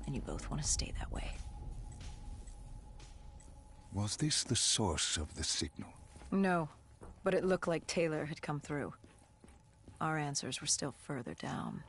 and you both want to stay that way. Was this the source of the signal? No, but it looked like Taylor had come through. Our answers were still further down.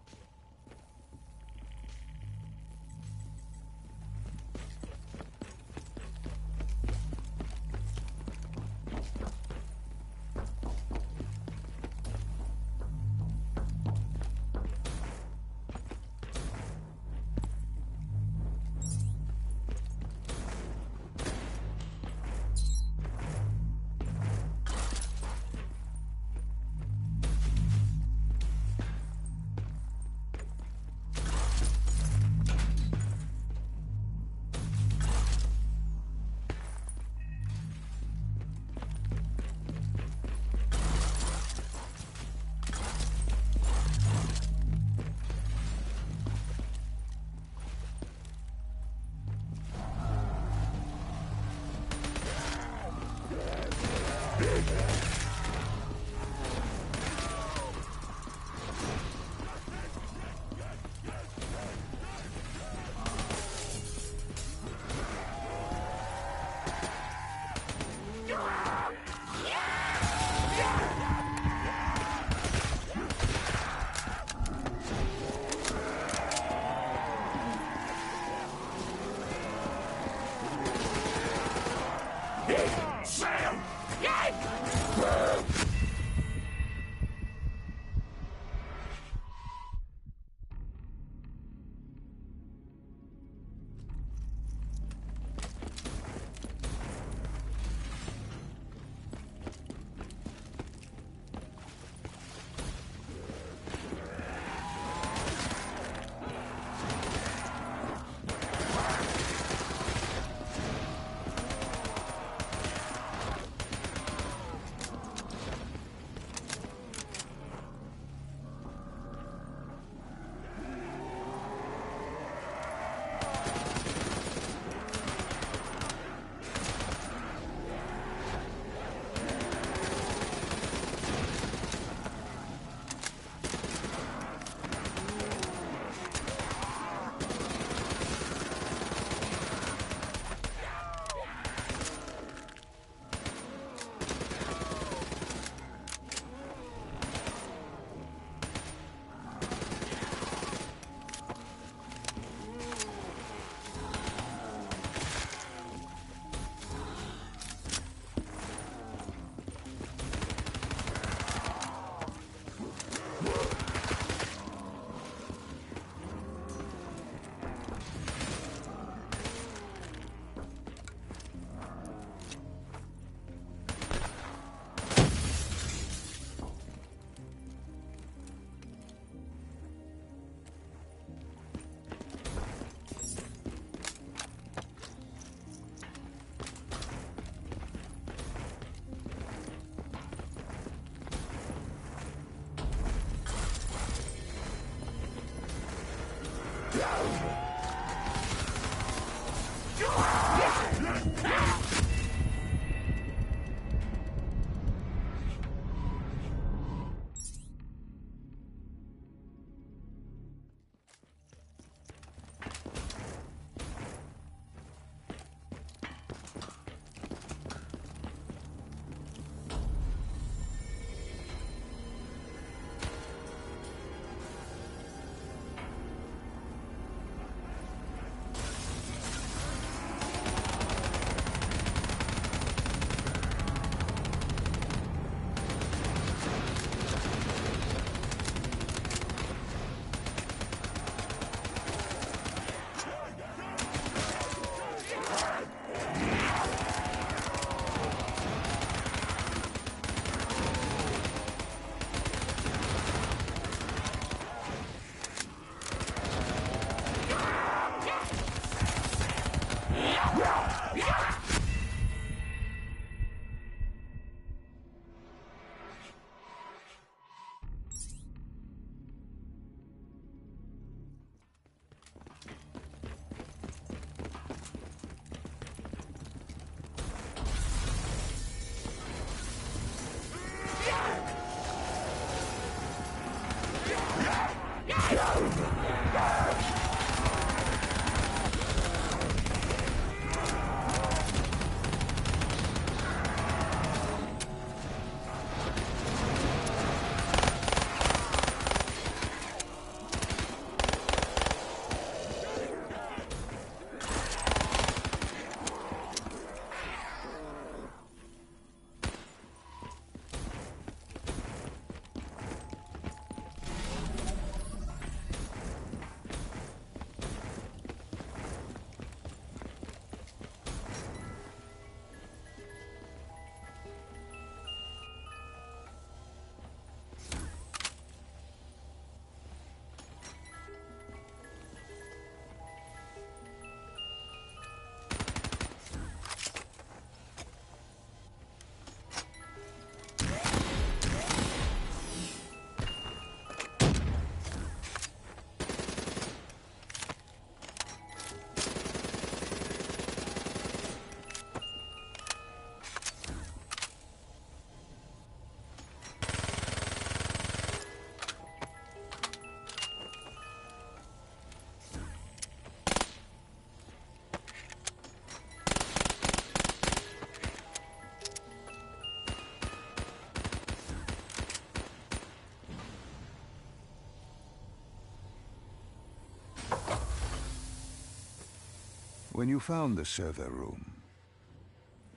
When you found the server room,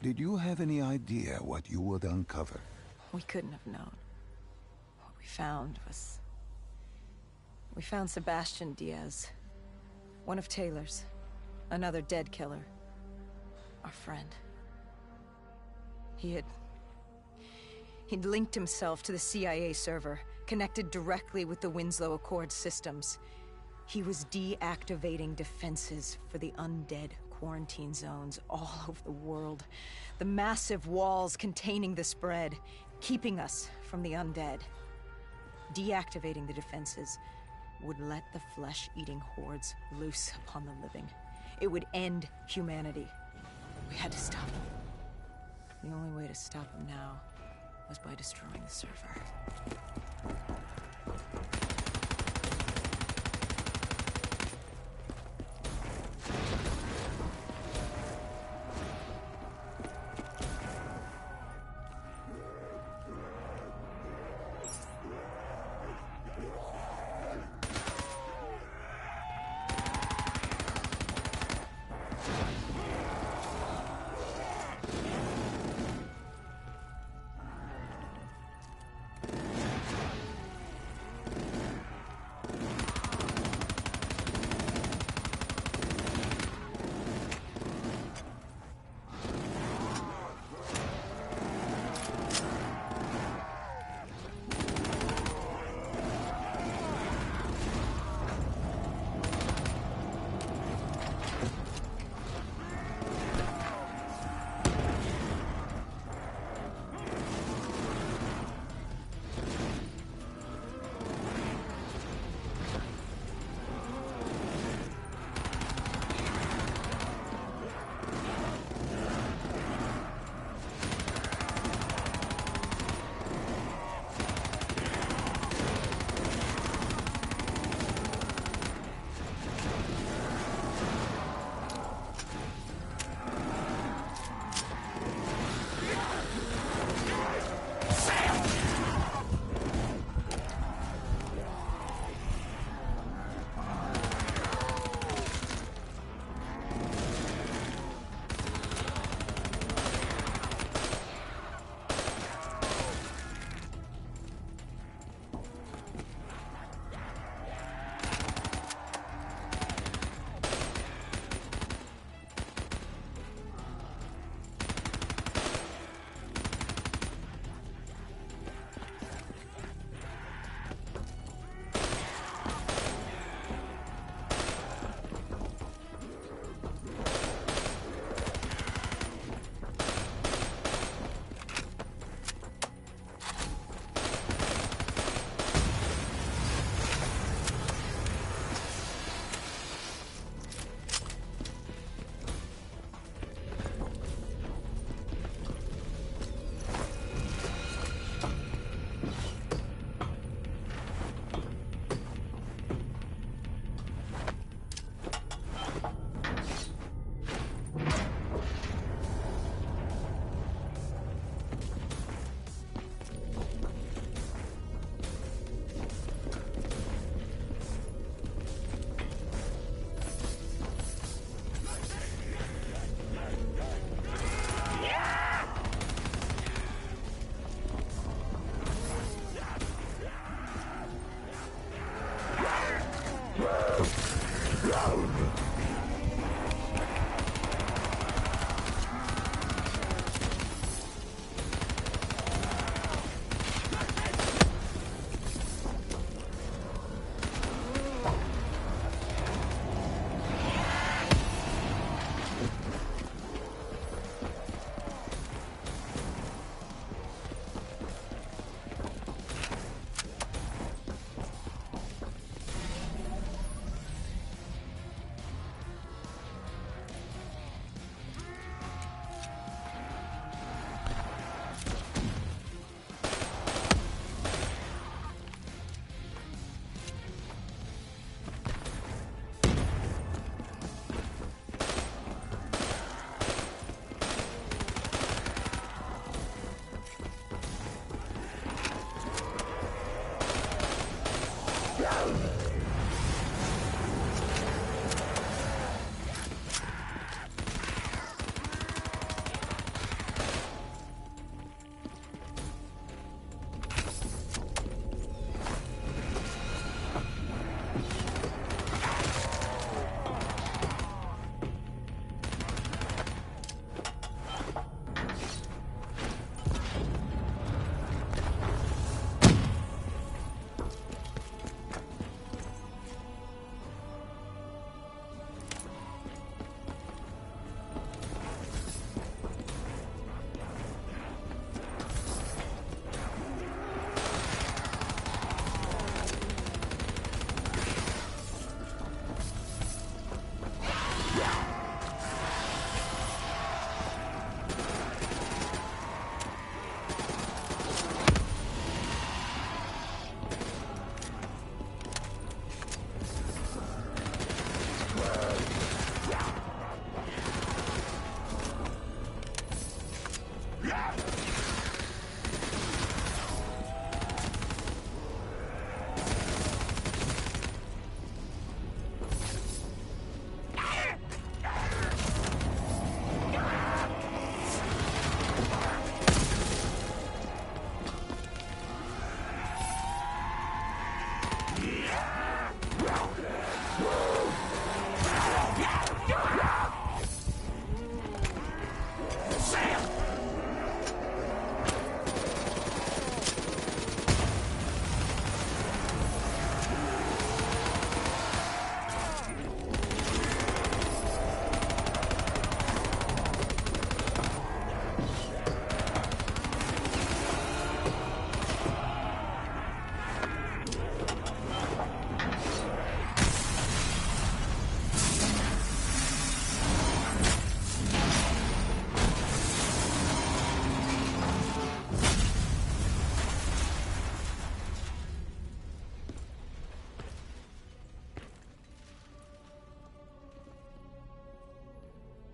did you have any idea what you would uncover? We couldn't have known. What we found was... We found Sebastian Diaz. One of Taylor's. Another dead killer. Our friend. He'd linked himself to the CIA server, connected directly with the Winslow Accord systems. He was deactivating defenses for the undead quarantine zones all over the world. The massive walls containing the spread, keeping us from the undead. Deactivating the defenses would let the flesh-eating hordes loose upon the living. It would end humanity. We had to stop him. The only way to stop him now was by destroying the server.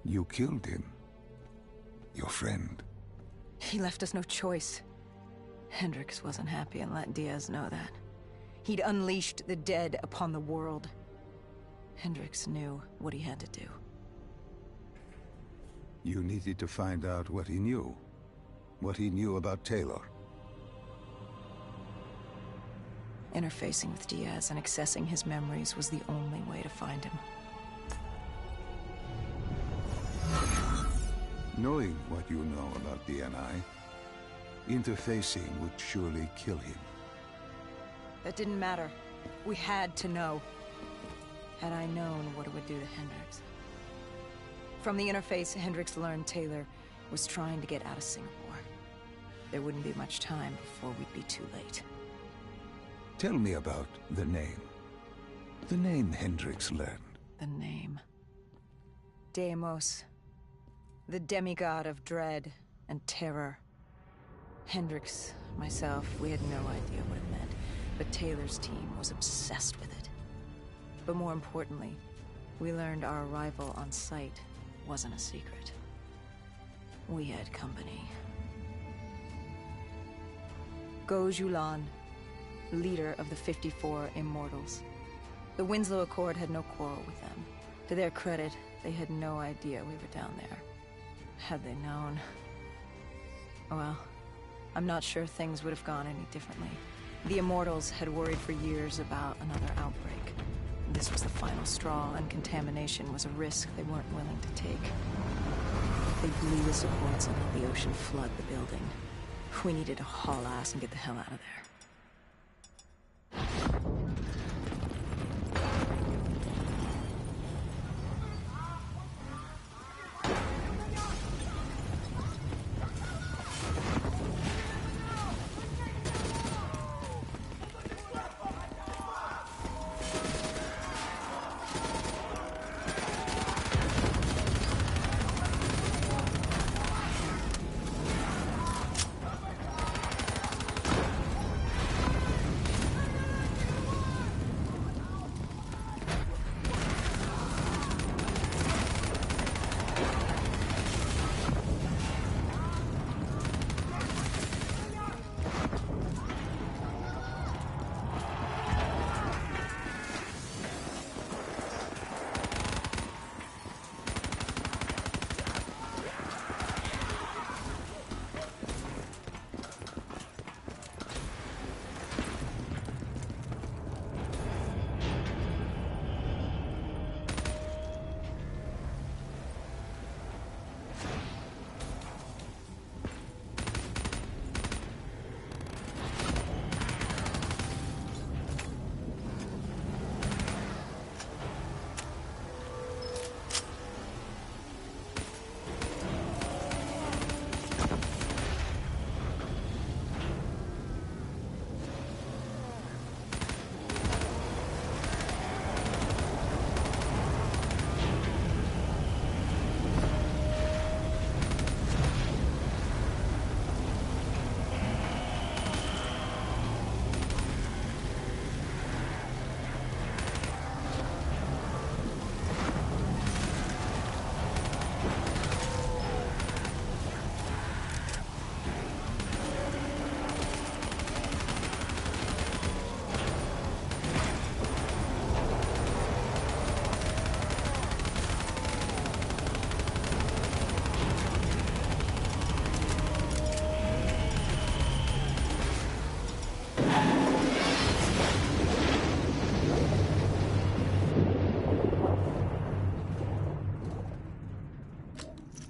You killed him. Your friend. He left us no choice. Hendricks wasn't happy and let Diaz know that. He'd unleashed the dead upon the world. Hendricks knew what he had to do. You needed to find out what he knew. What he knew about Taylor. Interfacing with Diaz and accessing his memories was the only way to find him. Knowing what you know about DNI, interfacing would surely kill him. That didn't matter. We had to know. Had I known what it would do to Hendricks. From the interface, Hendricks learned Taylor was trying to get out of Singapore. There wouldn't be much time before we'd be too late. Tell me about the name. The name Hendricks learned. The name. Deimos. The demigod of dread and terror. Hendricks, myself, we had no idea what it meant, but Taylor's team was obsessed with it. But more importantly, we learned our arrival on site wasn't a secret. We had company. Go Julan, leader of the 54 Immortals. The Winslow Accord had no quarrel with them. To their credit, they had no idea we were down there. Had they known... well, I'm not sure things would have gone any differently. The Immortals had worried for years about another outbreak. This was the final straw, and contamination was a risk they weren't willing to take. They blew the supports and let the ocean flood the building. We needed to haul ass and get the hell out of there.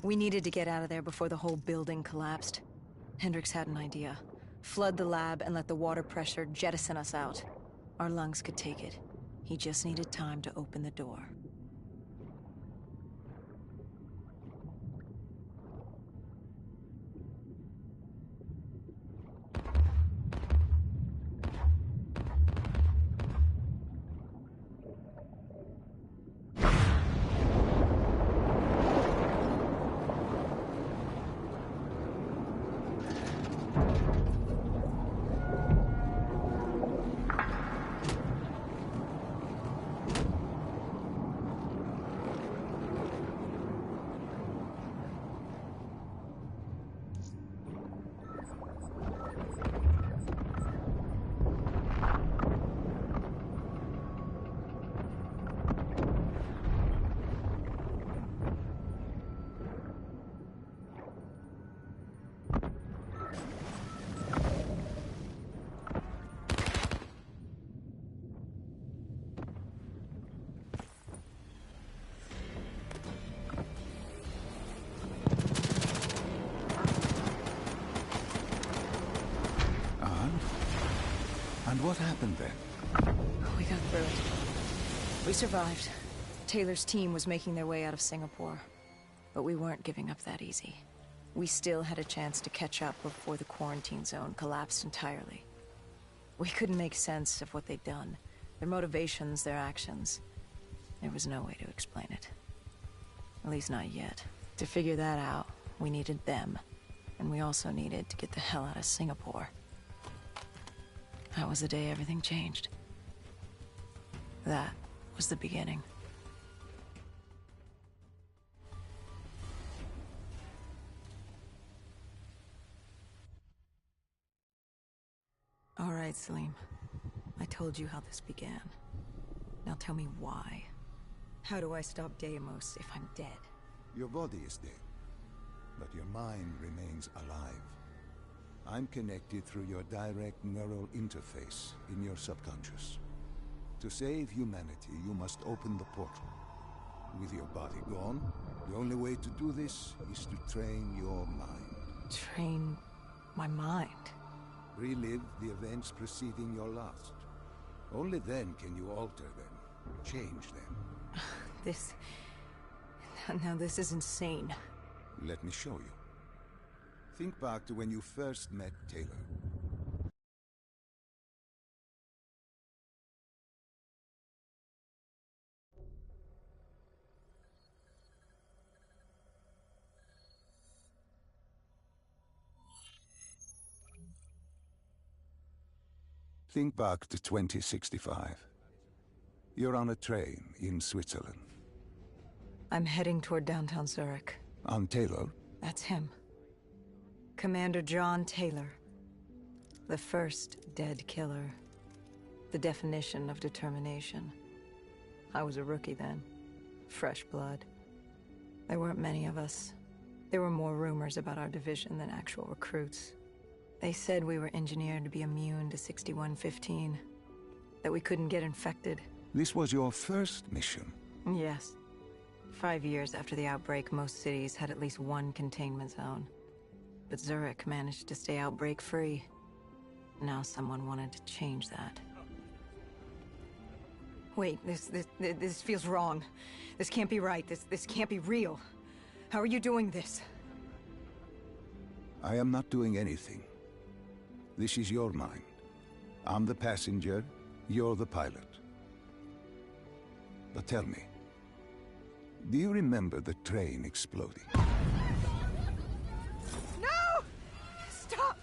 We needed to get out of there before the whole building collapsed. Hendricks had an idea. Flood the lab and let the water pressure jettison us out. Our lungs could take it. He just needed time to open the door. what happened then? We got through it. We survived. Taylor's team was making their way out of Singapore. But we weren't giving up that easy. We still had a chance to catch up before the quarantine zone collapsed entirely. We couldn't make sense of what they'd done. Their motivations, their actions. There was no way to explain it. At least not yet. To figure that out, we needed them. And we also needed to get the hell out of Singapore. That was the day everything changed. That was the beginning. All right, Salim. I told you how this began. Now tell me why. How do I stop Deimos if I'm dead? Your body is dead, but your mind remains alive. I'm connected through your direct neural interface in your subconscious. To save humanity, you must open the portal. With your body gone, the only way to do this is to train your mind. Train my mind? Relive the events preceding your last. Only then can you alter them, change them. This... Now this is insane. Let me show you. Think back to when you first met Taylor. Think back to 2065. You're on a train in Switzerland. I'm heading toward downtown Zurich. On Taylor? That's him. Commander John Taylor. The first dead killer. The definition of determination. I was a rookie then. Fresh blood. There weren't many of us. There were more rumors about our division than actual recruits. They said we were engineered to be immune to 6115. That we couldn't get infected. This was your first mission? Yes. 5 years after the outbreak, most cities had at least one containment zone. But Zurich managed to stay outbreak-free. Now someone wanted to change that. Wait, this feels wrong. This can't be right. This can't be real. How are you doing this? I am not doing anything. This is your mind. I'm the passenger, you're the pilot. But tell me, do you remember the train exploding? No! Stop!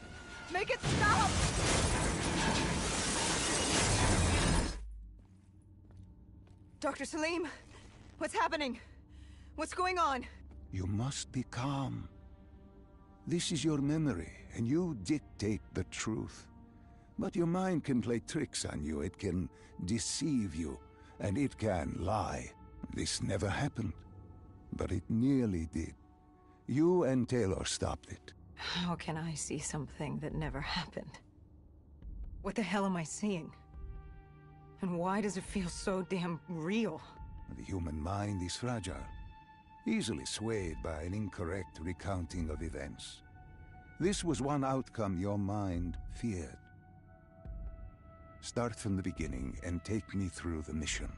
Make it stop! Dr. Salim, what's happening? What's going on? You must be calm. This is your memory, and you dictate the truth. But your mind can play tricks on you. It can deceive you, and it can lie. This never happened, but it nearly did. You and Taylor stopped it. How can I see something that never happened? What the hell am I seeing? And why does it feel so damn real? The human mind is fragile, easily swayed by an incorrect recounting of events. This was one outcome your mind feared. Start from the beginning and take me through the mission.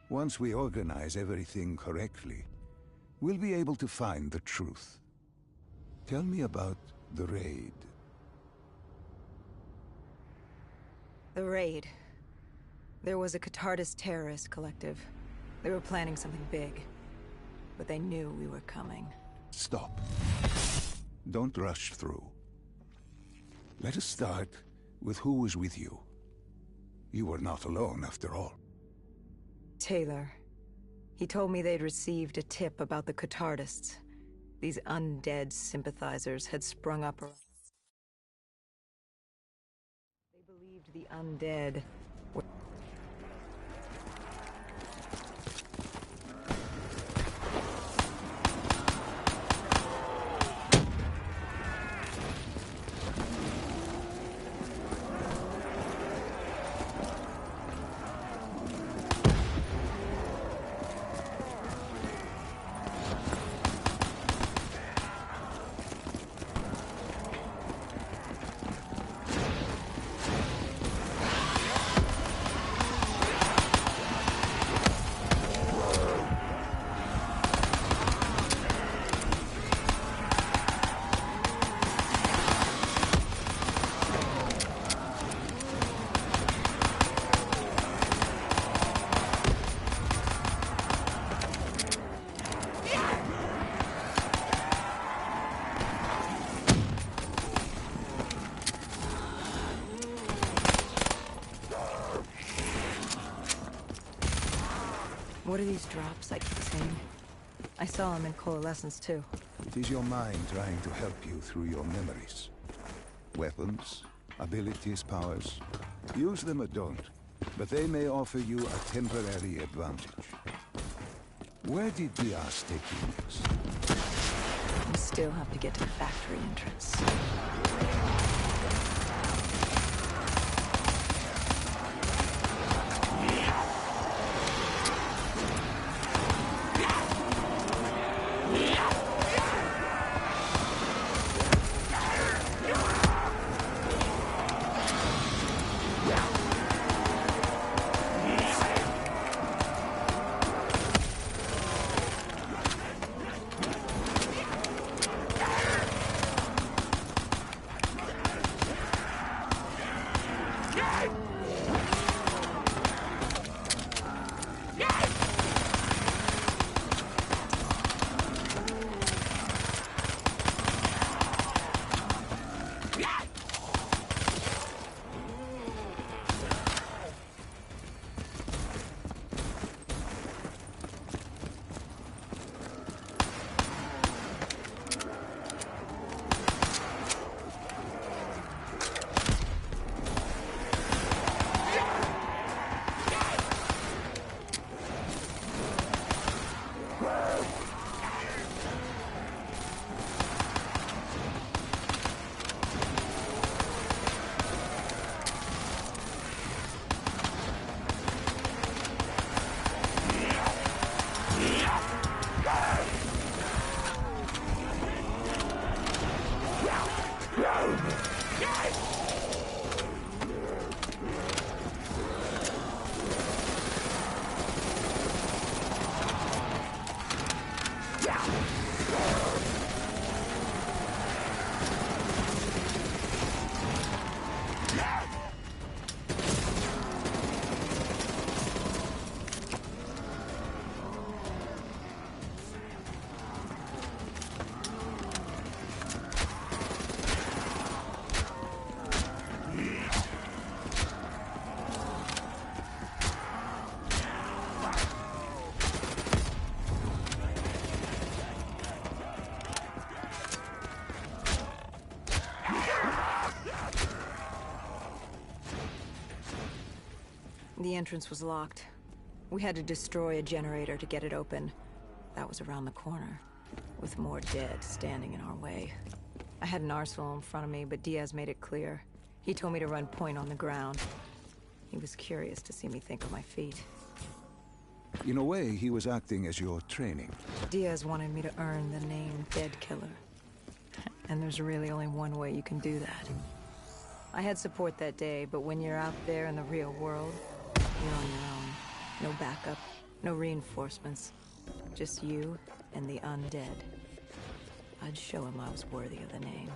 Once we organize everything correctly, we'll be able to find the truth. Tell me about the raid. The raid. There was a Catardist terrorist collective. They were planning something big, but they knew we were coming. Stop. Don't rush through. Let us start with who was with you. You were not alone, after all. Taylor. He told me they'd received a tip about the Catardists. These undead sympathizers had sprung up around. They believed the undead were... drops I keep seeing. I saw them in Coalescence, too. It is your mind trying to help you through your memories. Weapons, abilities, powers. Use them or don't, but they may offer you a temporary advantage. Where did Diaz take you next? We still have to get to the factory entrance. The entrance was locked. We had to destroy a generator to get it open. That was around the corner, with more dead standing in our way. I had an arsenal in front of me, but Diaz made it clear. He told me to run point on the ground. He was curious to see me think on my feet. In a way, he was acting as your training. Diaz wanted me to earn the name Dead Killer. And there's really only one way you can do that. I had support that day, but when you're out there in the real world, you're on your own. No backup, no reinforcements. Just you and the undead. I'd show him I was worthy of the name.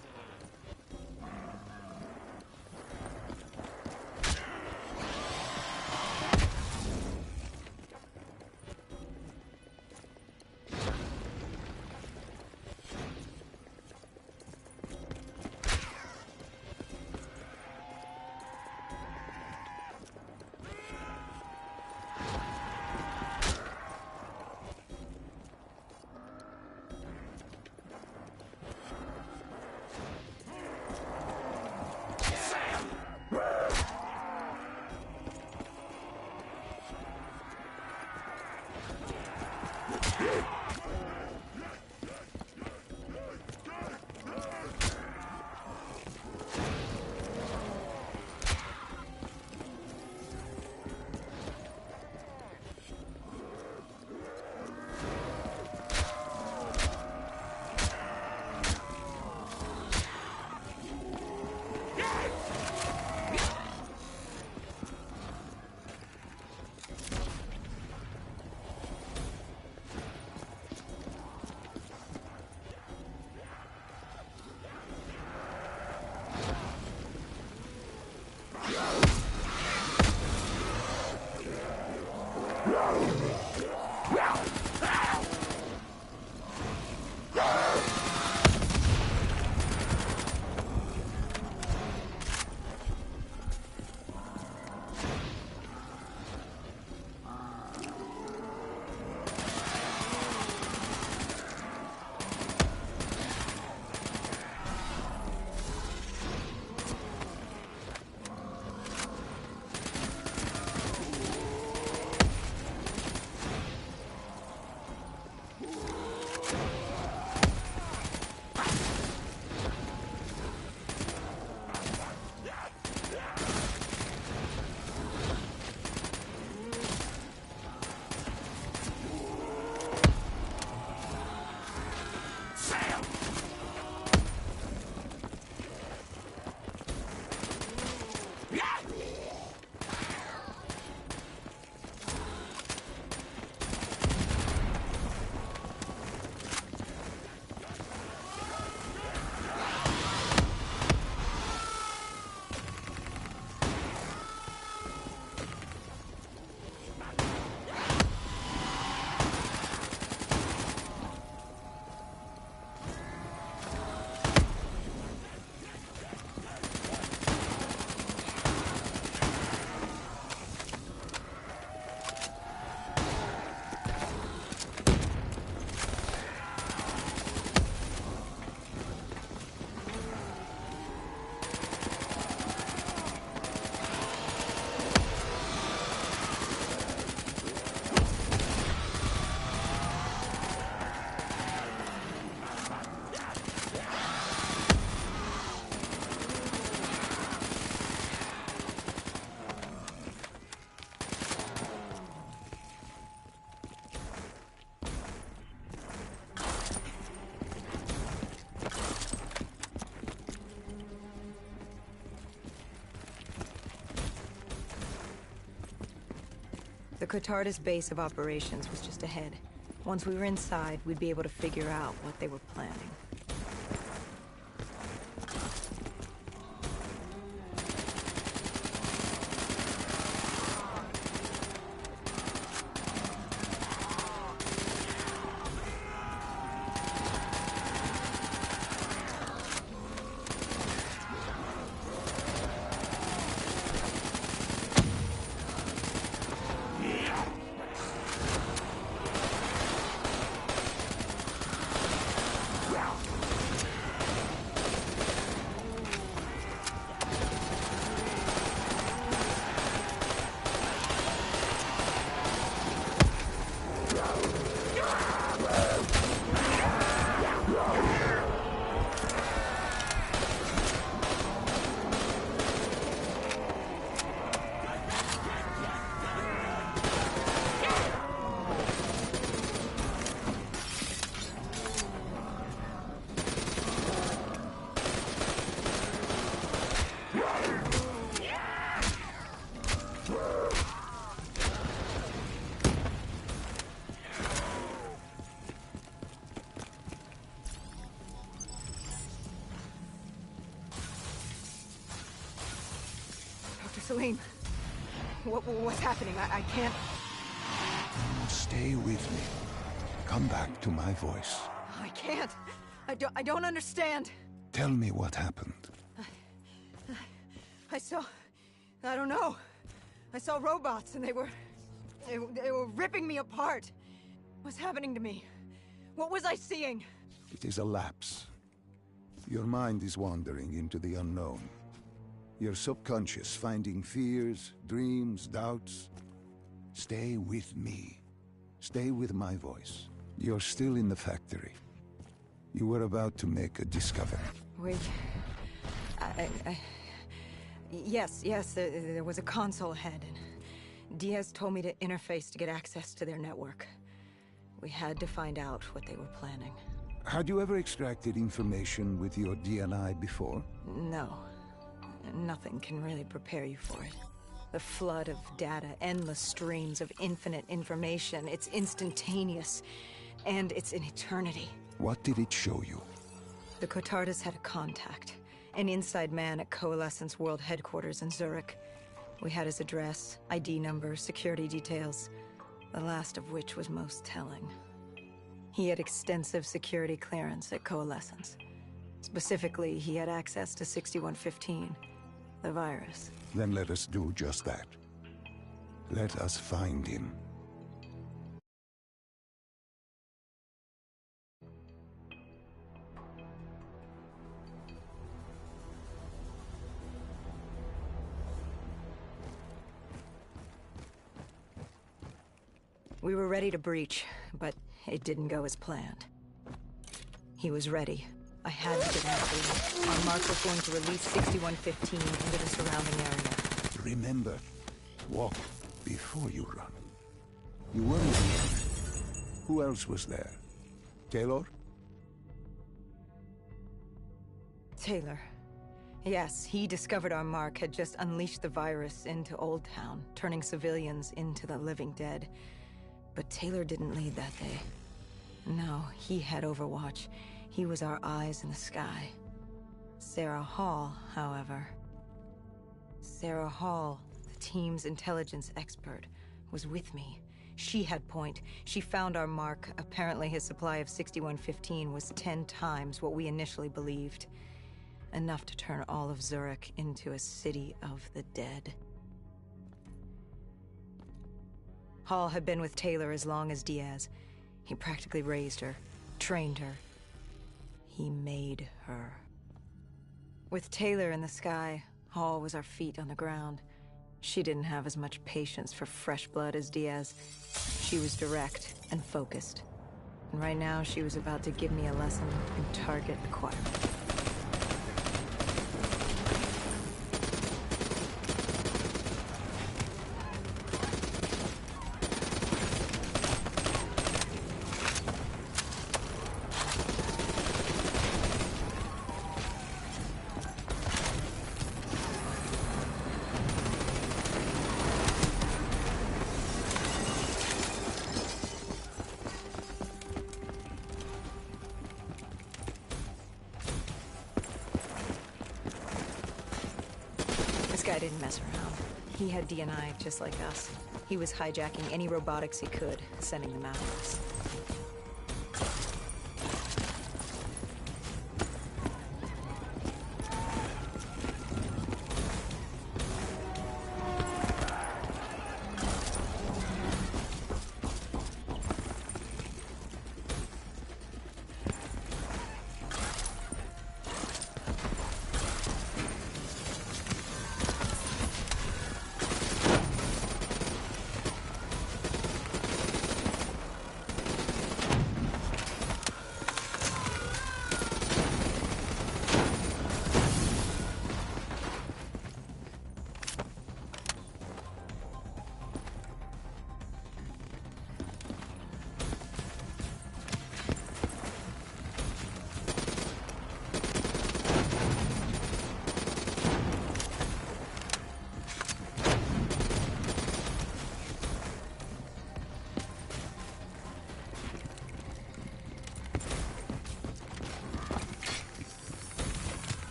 Qatar's base of operations was just ahead. Once we were inside, we'd be able to figure out what they were planning. Celine, what's happening? I can't... Stay with me. Come back to my voice. I can't. I don't understand. Tell me what happened. I don't know. I saw robots and they were ripping me apart. What's happening to me? What was I seeing? It is a lapse. Your mind is wandering into the unknown. Your subconscious finding fears, dreams, doubts. Stay with me. Stay with my voice. You're still in the factory. You were about to make a discovery. Wait... Yes, there was a console ahead, and Diaz told me to interface to get access to their network. We had to find out what they were planning. Had you ever extracted information with your DNI before? No. Nothing can really prepare you for it. The flood of data, endless streams of infinite information, it's instantaneous, and it's an eternity. What did it show you? The Cotardas had a contact, an inside man at Coalescence World Headquarters in Zurich. We had his address, ID number, security details, the last of which was most telling. He had extensive security clearance at Coalescence. Specifically, he had access to 6115, the virus. Then let us do just that. Let us find him. We were ready to breach, but it didn't go as planned. He was ready. I had to get after him. Our mark was going to release 6115 into the surrounding area. Remember, walk before you run. You weren't alone. Who else was there? Taylor? Taylor. Yes, he discovered our mark had just unleashed the virus into Old Town, turning civilians into the living dead. But Taylor didn't lead that day. No, he had Overwatch. He was our eyes in the sky. Sarah Hall, however... Sarah Hall, the team's intelligence expert, was with me. She had point. She found our mark. Apparently his supply of 6115 was 10 times what we initially believed. Enough to turn all of Zurich into a city of the dead. Hall had been with Taylor as long as Diaz. He practically raised her, trained her. He made her. With Taylor in the sky, Hall was our feet on the ground. She didn't have as much patience for fresh blood as Diaz. She was direct and focused. And right now, she was about to give me a lesson in target acquirement. guy didn't mess around. He had D&I just like us. He was hijacking any robotics he could, sending them out of us.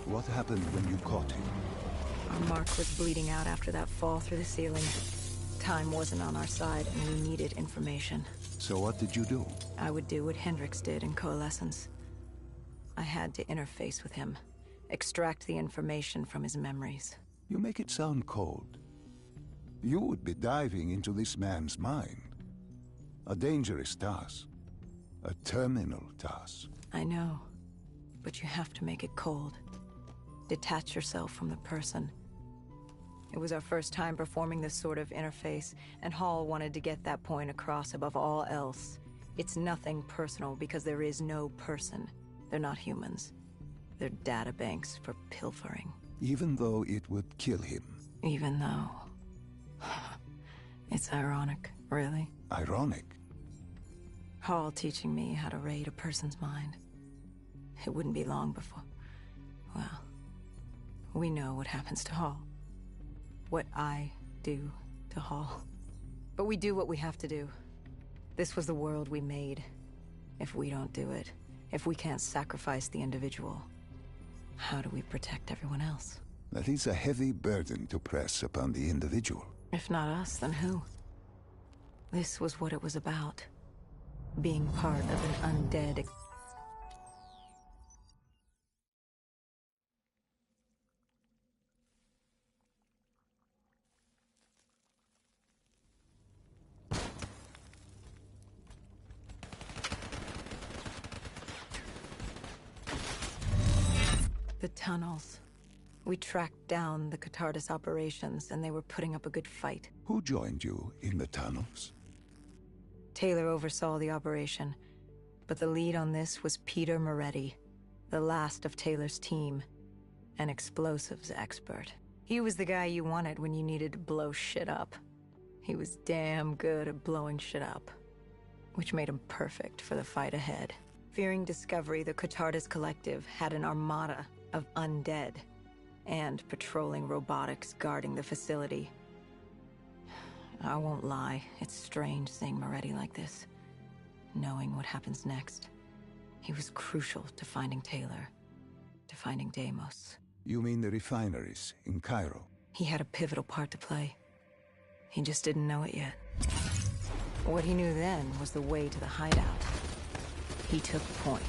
What happened when you caught him? Our mark was bleeding out after that fall through the ceiling. Time wasn't on our side, and we needed information. So what did you do? I would do what Hendricks did in Coalescence. I had to interface with him, extract the information from his memories. You make it sound cold. You would be diving into this man's mind. A dangerous task. A terminal task. I know, but you have to make it cold. Detach yourself from the person. It was our first time performing this sort of interface, and Hall wanted to get that point across above all else. It's nothing personal because there is no person. They're not humans. They're data banks for pilfering. Even though it would kill him. Even though... It's ironic, really. Ironic? Hall teaching me how to raid a person's mind. It wouldn't be long before... Well, we know what happens to Hall. What I do to Hall. But we do what we have to do. This was the world we made. If we don't do it, if we can't sacrifice the individual, how do we protect everyone else? That is a heavy burden to press upon the individual. If not us, then who? This was what it was about. Being part of an undead... The tunnels. We tracked down the Catardus operations, and they were putting up a good fight. Who joined you in the tunnels? Taylor oversaw the operation, but the lead on this was Peter Moretti, the last of Taylor's team, an explosives expert. He was the guy you wanted when you needed to blow shit up. He was damn good at blowing shit up, which made him perfect for the fight ahead. Fearing discovery, the Catardus Collective had an armada of undead and patrolling robotics guarding the facility. I won't lie, it's strange seeing Moretti like this, knowing what happens next. He was crucial to finding Taylor, to finding Deimos. You mean the refineries in Cairo? He had a pivotal part to play. He just didn't know it yet. What he knew then was the way to the hideout. He took point.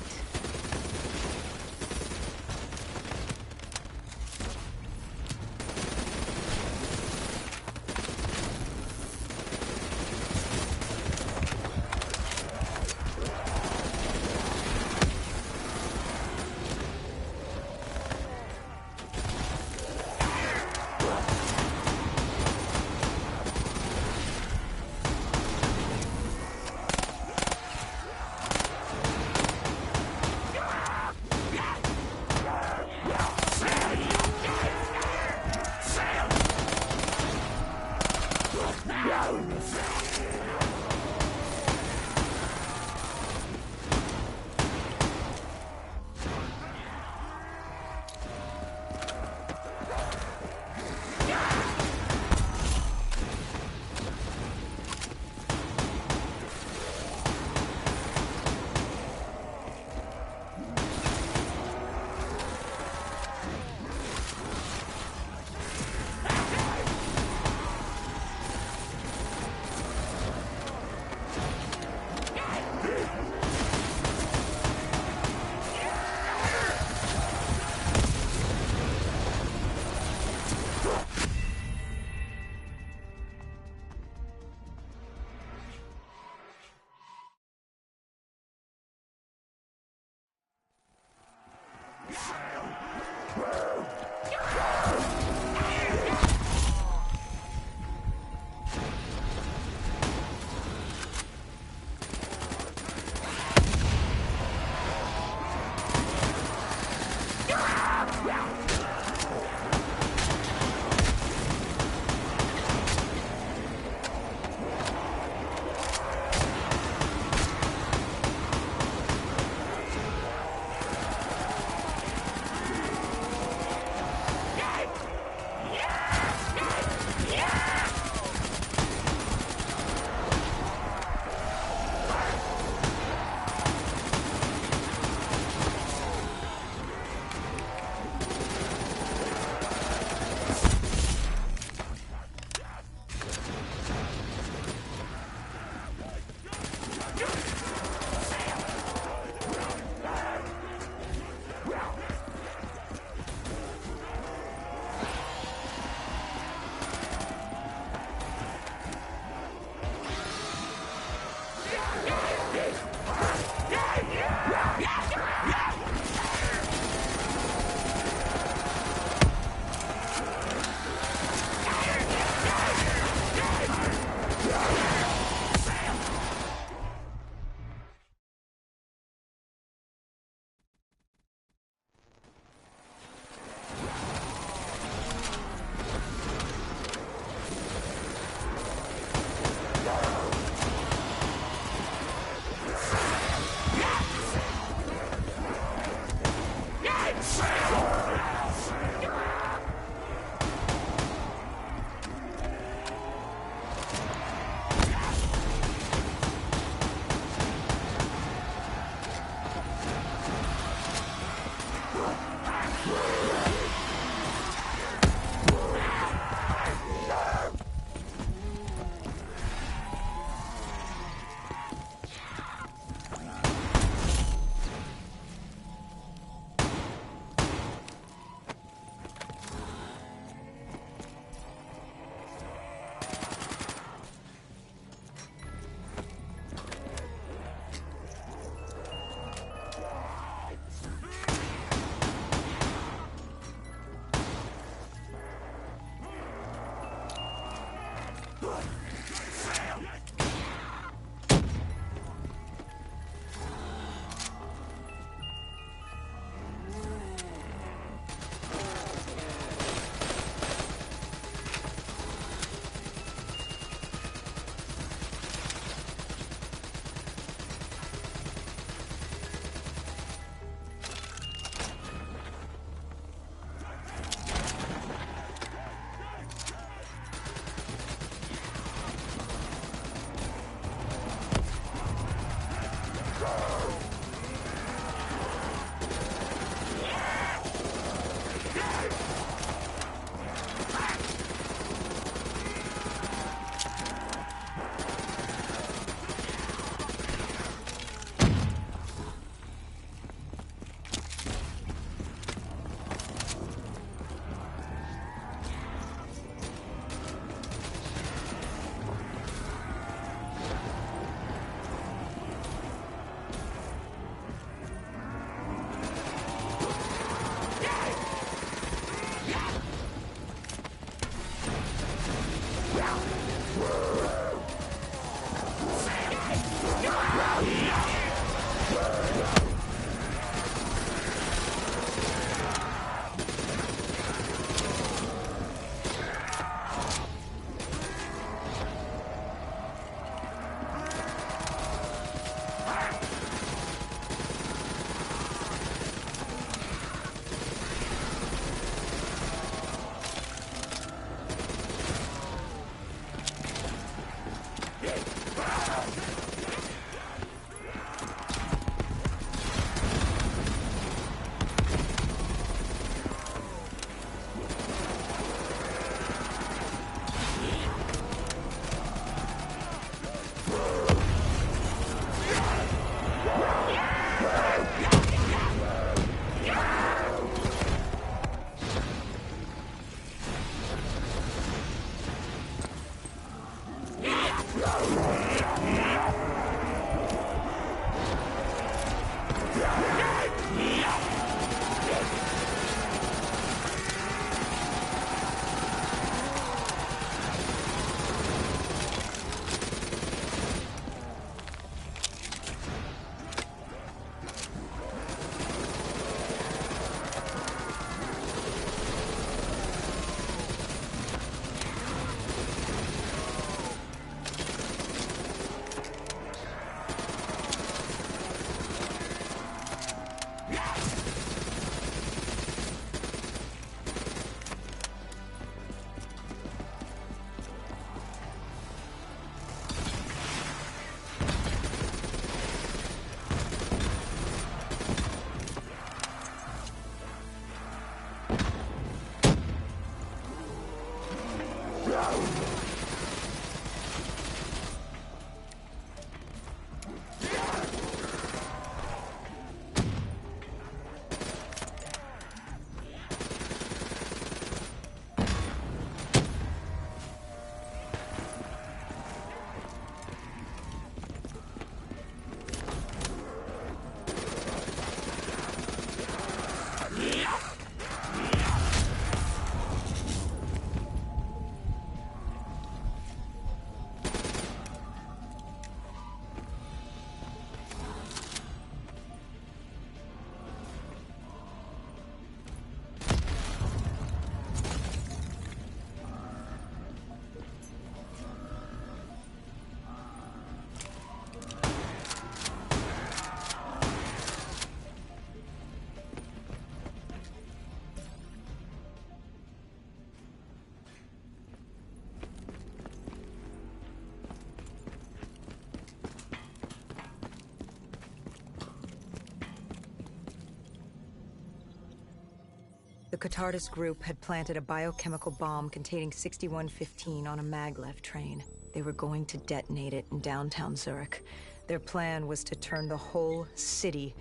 The Catardus group had planted a biochemical bomb containing 6115 on a maglev train. They were going to detonate it in downtown Zurich. Their plan was to turn the whole city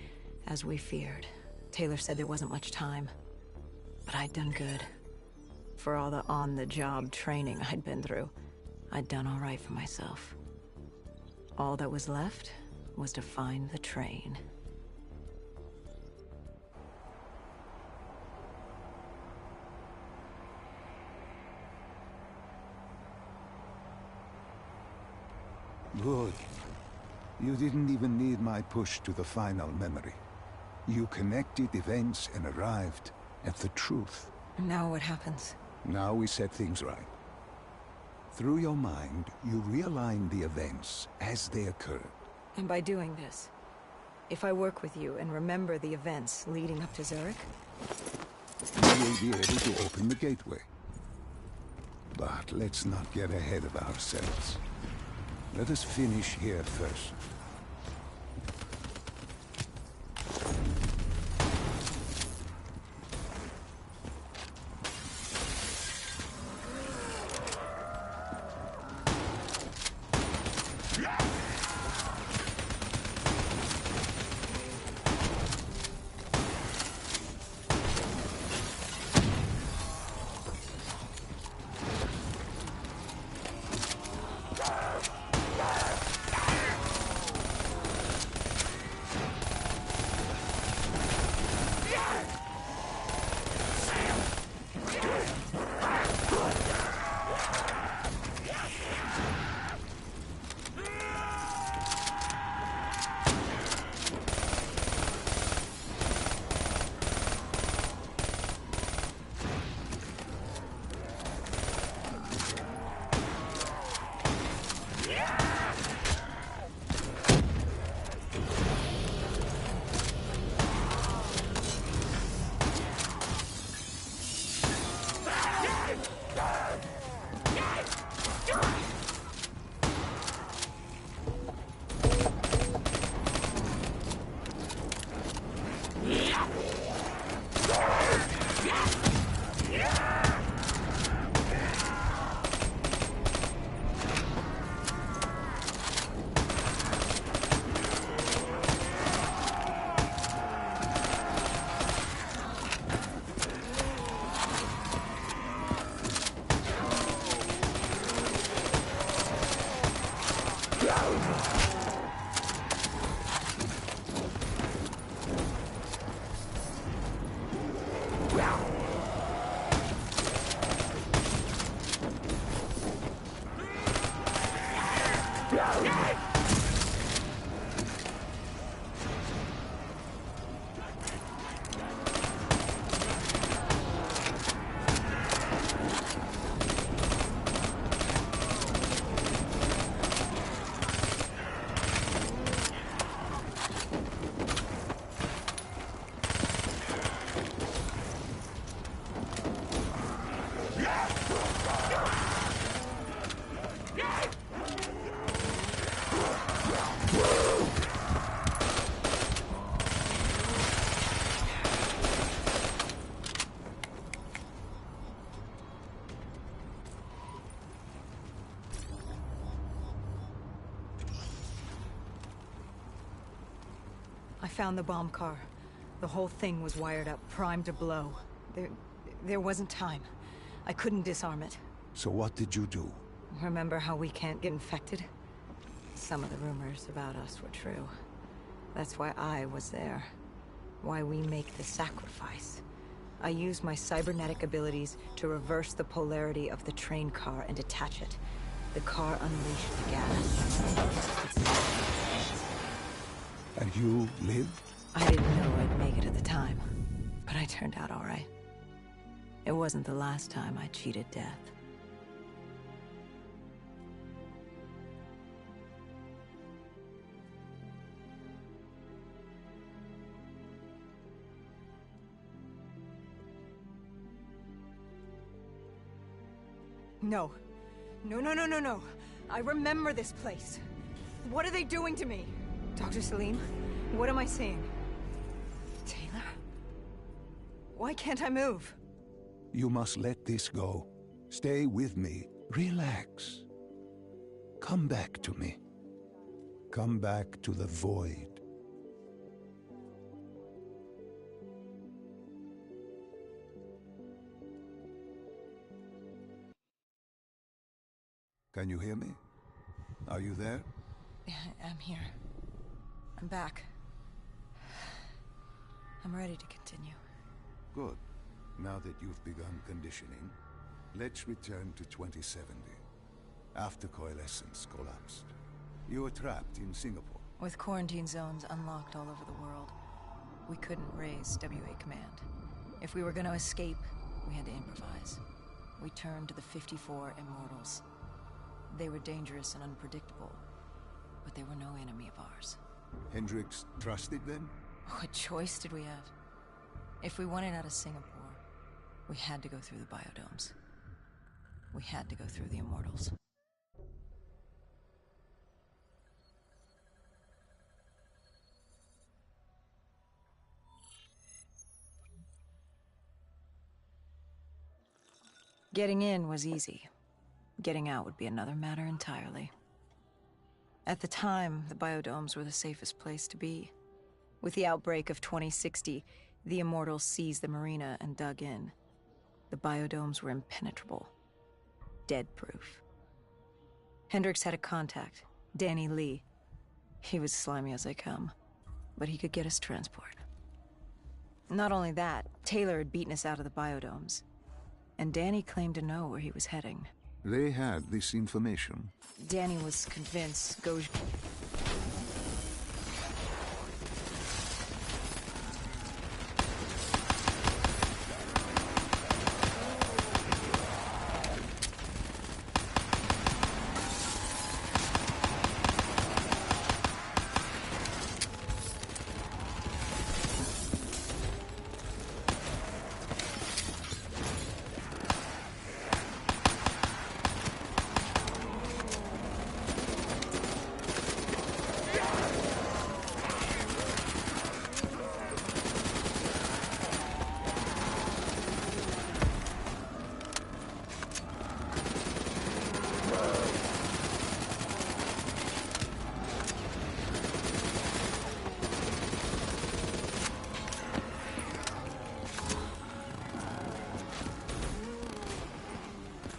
as we feared. Taylor said there wasn't much time, but I'd done good. For all the on-the-job training I'd been through, I'd done all right for myself. All that was left was to find the train. Good. You didn't even need my push to the final memory. You connected events and arrived at the truth. Now what happens? Now we set things right. Through your mind, you realign the events as they occurred. And by doing this, if I work with you and remember the events leading up to Zurich, you will be able to open the gateway. But let's not get ahead of ourselves. Let us finish here first. I found the bomb car. The whole thing was wired up, primed to blow. There wasn't time. I couldn't disarm it. So what did you do? Remember how we can't get infected? Some of the rumors about us were true. That's why I was there. Why we make the sacrifice. I used my cybernetic abilities to reverse the polarity of the train car and detach it. The car unleashed the gas. And you lived? I didn't know I'd make it at the time, but I turned out all right. It wasn't the last time I cheated death. No. No. I remember this place. What are they doing to me? Dr. Salim, what am I seeing? Taylor? Why can't I move? You must let this go. Stay with me. Relax. Come back to me. Come back to the void. Can you hear me? Are you there? Yeah, I'm here. I'm back. I'm ready to continue. Good. Now that you've begun conditioning, let's return to 2070. After Coalescence collapsed. You were trapped in Singapore. With quarantine zones unlocked all over the world, we couldn't raise WA command. If we were going to escape, we had to improvise. We turned to the 54 Immortals. They were dangerous and unpredictable, but they were no enemy of ours. Hendricks trusted them? What choice did we have? If we wanted out of Singapore, we had to go through the biodomes. We had to go through the Immortals. Getting in was easy. Getting out would be another matter entirely. At the time, the biodomes were the safest place to be. With the outbreak of 2060, the Immortals seized the marina and dug in. The biodomes were impenetrable. Dead-proof. Hendricks had a contact, Danny Lee. He was slimy as they come, but he could get us transport. Not only that, Taylor had beaten us out of the biodomes, and Danny claimed to know where he was heading. They had this information. Danny was convinced Goj...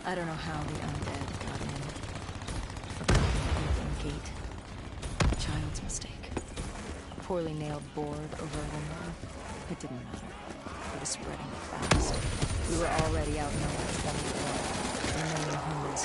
I don't know how the undead got in. Open gate. A child's mistake. A poorly nailed board over a window. It didn't matter. It was spreading fast. We were already outnumbered 20-1. The remaining humans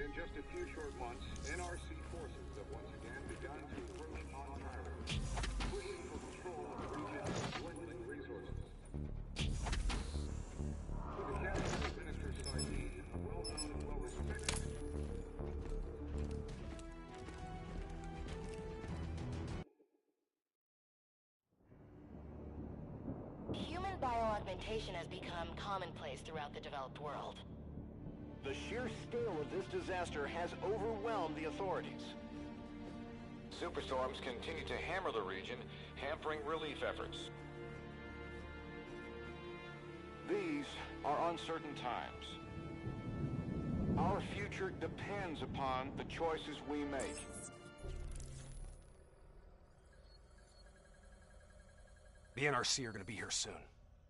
In just a few short months, NRC forces have once again begun to approach Ontario, pushing for control of the region's dwindling resources. To the cabinet of Minister Saeed, a well-known and well-respected human bioaugmentation has become commonplace throughout the developed world. The sheer scale of this disaster has overwhelmed the authorities. Superstorms continue to hammer the region, hampering relief efforts. These are uncertain times. Our future depends upon the choices we make. The NRC are gonna be here soon.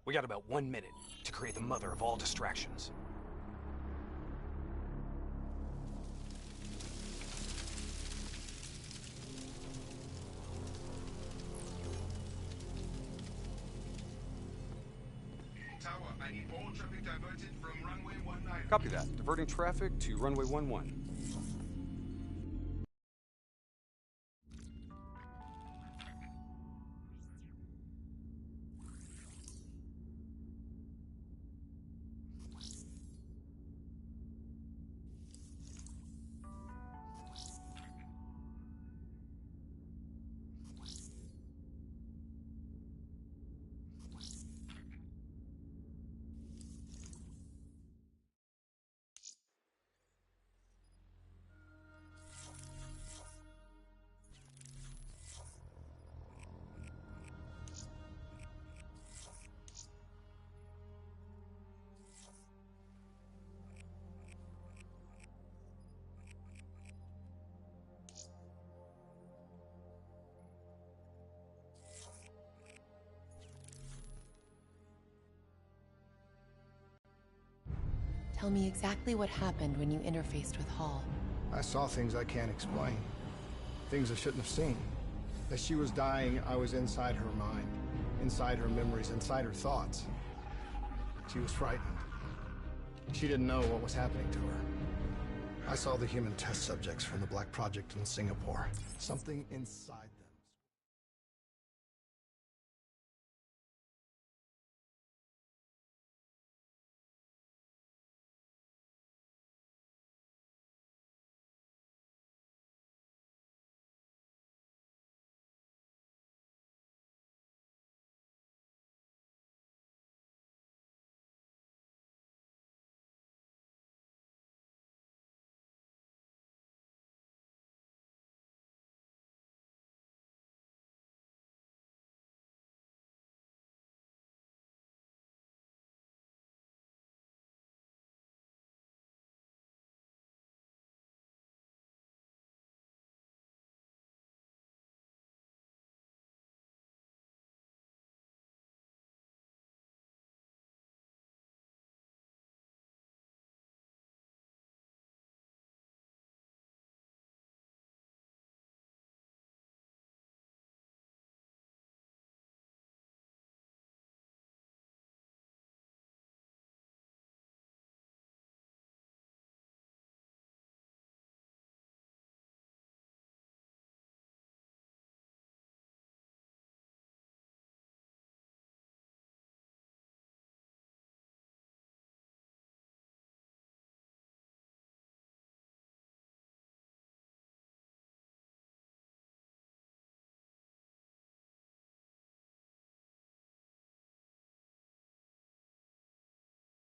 We got about 1 minute to create the mother of all distractions. Tower, I need all traffic diverted from runway 19. Copy that. Diverting traffic to runway 11. Tell me exactly what happened when you interfaced with Hall. I saw things I can't explain. Things I shouldn't have seen. As she was dying, I was inside her mind. Inside her memories, inside her thoughts. She was frightened. She didn't know what was happening to her. I saw the human test subjects from the Black Project in Singapore. Something inside